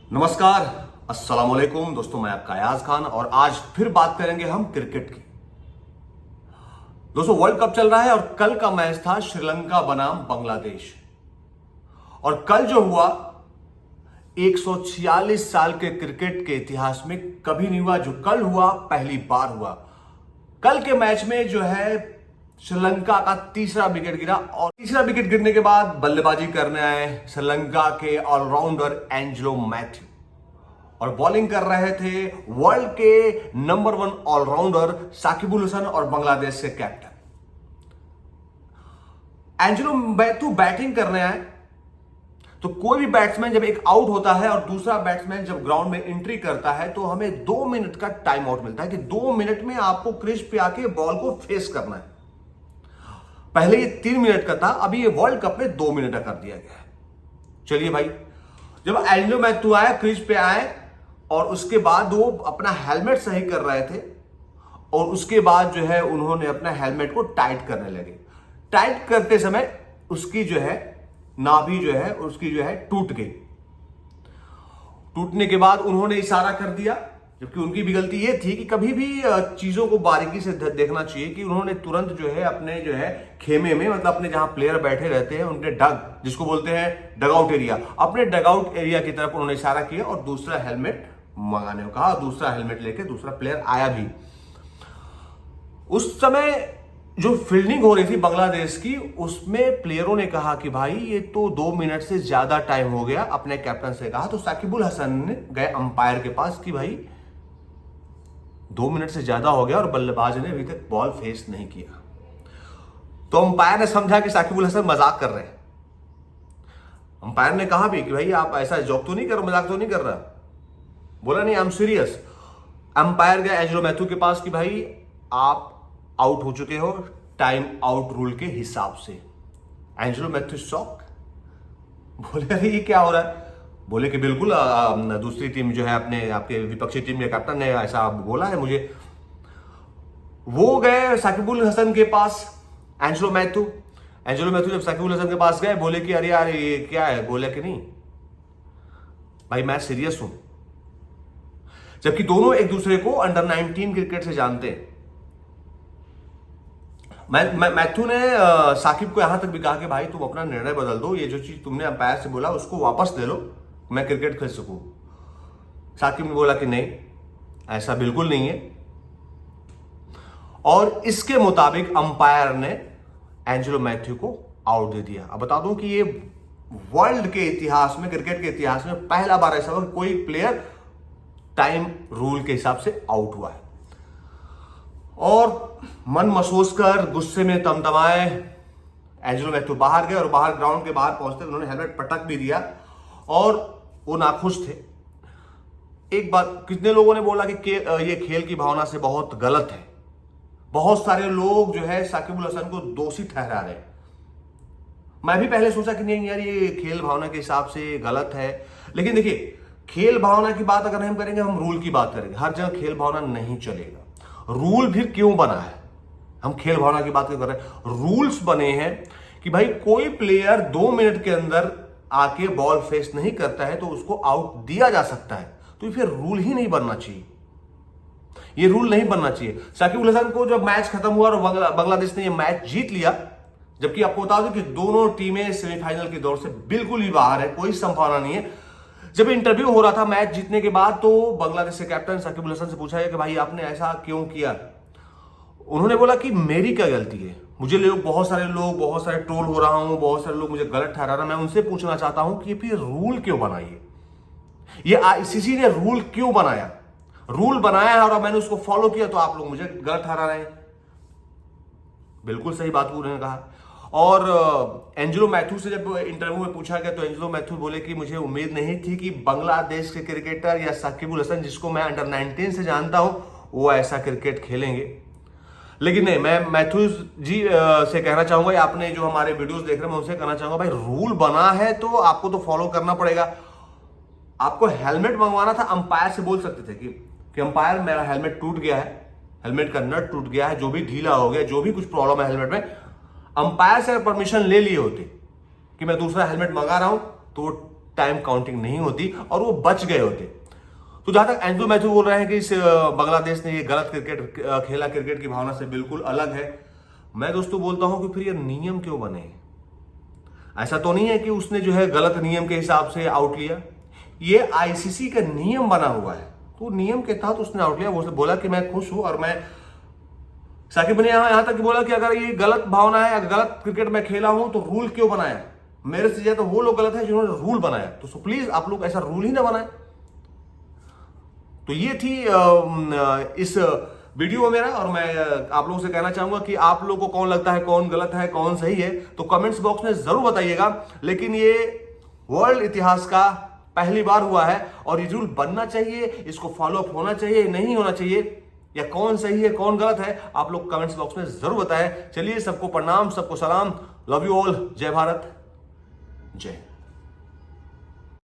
नमस्कार, अस्सलाम वालेकुम दोस्तों। मैं आपका अयाज खान और आज फिर बात करेंगे हम क्रिकेट की। दोस्तों, वर्ल्ड कप चल रहा है और कल का मैच था श्रीलंका बनाम बांग्लादेश। और कल जो हुआ 146 साल के क्रिकेट के इतिहास में कभी नहीं हुआ। जो कल हुआ पहली बार हुआ। कल के मैच में जो है श्रीलंका का तीसरा विकेट गिरा और तीसरा विकेट गिरने के बाद बल्लेबाजी करने आए श्रीलंका के ऑलराउंडर एंजेलो मैथ्यू और बॉलिंग कर रहे थे वर्ल्ड के नंबर 1 ऑलराउंडर साकिबुल हसन और बांग्लादेश के कैप्टन। एंजेलो मैथ्यू बैटिंग करने आए तो कोई भी बैट्समैन जब एक आउट होता है और दूसरा बैट्समैन जब ग्राउंड में एंट्री करता है तो हमें 2 मिनट का टाइम आउट मिलता है कि 2 मिनट में आपको क्रीज पे आके बॉल को फेस करना है। पहले ये 3 मिनट का था, अभी ये वर्ल्ड कप में 2 मिनट का कर दिया गया है। चलिए भाई, जब एंजेलो मैथ्यू आए, क्रीज पे आए और उसके बाद वो अपना हेलमेट सही कर रहे थे और उसके बाद जो है उन्होंने अपना हेलमेट को टाइट करने लगे। टाइट करते समय उसकी जो है नाभि जो है उसकी जो है टूट गई। टूटने के बाद उन्होंने इशारा कर दिया, जबकि उनकी भी गलती ये थी कि कभी भी चीजों को बारीकी से देखना चाहिए कि उन्होंने तुरंत जो है अपने जो है खेमे में, मतलब अपने जहां प्लेयर बैठे रहते हैं उनके डग, जिसको बोलते हैं डगआउट एरिया, अपने डगआउट एरिया की तरफ उन्होंने इशारा किया और दूसरा हेलमेट मंगाने को कहा। दूसरा हेलमेट लेके दूसरा प्लेयर आया भी। उस समय जो फील्डिंग हो रही थी बांग्लादेश की, उसमें प्लेयरों ने कहा कि भाई ये तो 2 मिनट से ज्यादा टाइम हो गया। अपने कैप्टन से कहा तो साकिबुल हसन ने गए अंपायर के पास कि भाई 2 मिनट से ज्यादा हो गया और बल्लेबाज ने अभी तक बॉल फेस नहीं किया। तो अंपायर ने समझा कि साकिबुल हसन मजाक कर रहे हैं। अंपायर ने कहा भी कि भाई आप ऐसा जोक तो नहीं कर, मजाक तो नहीं कर रहा। बोला नहीं, आई एम सीरियस। अंपायर गया एंजेलो मैथ्यू के पास कि भाई आप आउट हो चुके हो टाइम आउट रूल के हिसाब से। एंजेलो मैथ्यू शॉक, बोले अरे ये क्या हो रहा है। बोले कि बिल्कुल दूसरी टीम जो है अपने आपके विपक्षी टीम के कैप्टन ने ऐसा बोला है मुझे। वो गए साकिबुल हसन के पास, एंजेलो मैथ्यू जब साकिबुल हसन के पास गए बोले कि अरे यार ये क्या है। बोले कि नहीं भाई मैं सीरियस हूं। जबकि दोनों एक दूसरे को अंडर 19 क्रिकेट से जानते हैं। मैथ्यू ने साकिब को यहां तक भी कहा कि भाई तुम अपना निर्णय बदल दो, ये जो चीज तुमने अंपायर से बोला उसको वापस ले लो, मैं क्रिकेट खेल सकूं। साकिब ने बोला कि नहीं, ऐसा बिल्कुल नहीं है। और इसके मुताबिक अंपायर ने एंजेलो मैथ्यू को आउट दे दिया। अब बता दूं कि ये वर्ल्ड के इतिहास में, क्रिकेट के इतिहास में पहला बार ऐसा हुआ कि कोई प्लेयर टाइम रूल के हिसाब से आउट हुआ है। और मन महसूस कर गुस्से में तमतमाए एंजेलो मैथ्यू बाहर गए और बाहर ग्राउंड के बाहर पहुंचते उन्होंने हेलमेट पटक भी दिया और वो नाखुश थे। एक बात, कितने लोगों ने बोला कि ये खेल की भावना से बहुत गलत है। बहुत सारे लोग जो है साकिबुल हसन को दोषी ठहरा रहे हैं। मैं भी पहले सोचा कि नहीं यार ये खेल भावना के हिसाब से गलत है, लेकिन देखिए खेल भावना की बात अगर हम करेंगे, हम रूल की बात करेंगे। हर जगह खेल भावना नहीं चलेगा। रूल फिर क्यों बना है? हम खेल भावना की बात क्यों कर रहे हैं? रूल्स बने हैं कि भाई कोई प्लेयर 2 मिनट के अंदर आके बॉल फेस नहीं करता है तो उसको आउट दिया जा सकता है। तो फिर रूल ही नहीं बनना चाहिए, ये रूल नहीं बनना चाहिए। साकिबुल हसन को जब मैच खत्म हुआ और बांग्लादेश ने ये मैच जीत लिया, जबकि आपको बता दूं कि दोनों टीमें सेमीफाइनल की दौड़ से बिल्कुल ही बाहर है, कोई संभावना नहीं है। जब इंटरव्यू हो रहा था मैच जीतने के बाद तो बांग्लादेश के कैप्टन साकिबुल हसन से पूछा गया कि भाई आपने ऐसा क्यों किया। उन्होंने बोला कि मेरी क्या गलती है, मुझे बहुत सारे ट्रोल हो रहा हूं, बहुत सारे लोग मुझे गलत ठहरा रहा। मैं उनसे पूछना चाहता हूं कि फिर रूल क्यों बनाइए, ये आईसीसी ने रूल क्यों बनाया? रूल बनाया है और मैंने उसको फॉलो किया तो आप लोग मुझे गलत ठहरा रहे हैं। बिल्कुल सही बात उन्होंने कहा। और एंजेलो मैथ्यू से जब इंटरव्यू में पूछा गया तो एंजेलो मैथ्यू बोले कि मुझे उम्मीद नहीं थी कि बांग्लादेश के क्रिकेटर या साकिबुल हसन, जिसको मैं अंडर 19 से जानता हूं, वो ऐसा क्रिकेट खेलेंगे। लेकिन नहीं, मैं मैथ्यू जी से कहना चाहूंगा, या आपने जो हमारे वीडियोस देख रहे हैं मैं उनसे कहना चाहूंगा भाई रूल बना है तो आपको तो फॉलो करना पड़ेगा। आपको हेलमेट मंगवाना था, अंपायर से बोल सकते थे कि अंपायर मेरा हेलमेट टूट गया है, हेलमेट का नट टूट गया है, जो भी ढीला हो गया, जो भी कुछ प्रॉब्लम है हेलमेट में, अंपायर से परमिशन ले लिए होते कि मैं दूसरा हेलमेट मंगा रहा हूं तो टाइम काउंटिंग नहीं होती और वो बच गए होते। तो जहां तक एंड्रू मैथ्यू बोल रहे हैं कि इस बांग्लादेश ने ये गलत क्रिकेट खेला, क्रिकेट की भावना से बिल्कुल अलग है, मैं दोस्तों बोलता हूं कि फिर ये नियम क्यों बने? ऐसा तो नहीं है कि उसने जो है गलत नियम के हिसाब से आउट लिया, ये आईसीसी का नियम बना हुआ है, तो नियम के तहत उसने आउट लिया। उसने बोला कि मैं खुश हूं, और मैं साकिब ने यहां तक बोला कि अगर ये गलत भावना है, अगर गलत क्रिकेट में खेला हूं तो रूल क्यों बनाया? मेरे से ज्यादा वो लोग गलत है जिन्होंने रूल बनाया, तो प्लीज आप लोग ऐसा रूल ही ना बनाए। तो ये थी इस वीडियो में मेरा, और मैं आप लोगों से कहना चाहूंगा कि आप लोगों को कौन लगता है, कौन गलत है, कौन सही है, तो कमेंट्स बॉक्स में जरूर बताइएगा। लेकिन ये वर्ल्ड इतिहास का पहली बार हुआ है, और ये रूल बनना चाहिए, इसको फॉलो अप होना चाहिए, नहीं होना चाहिए, या कौन सही है कौन गलत है, आप लोग कमेंट्स बॉक्स में जरूर बताएं। चलिए, सबको प्रणाम, सबको सलाम, लव यू ऑल, जय भारत, जय।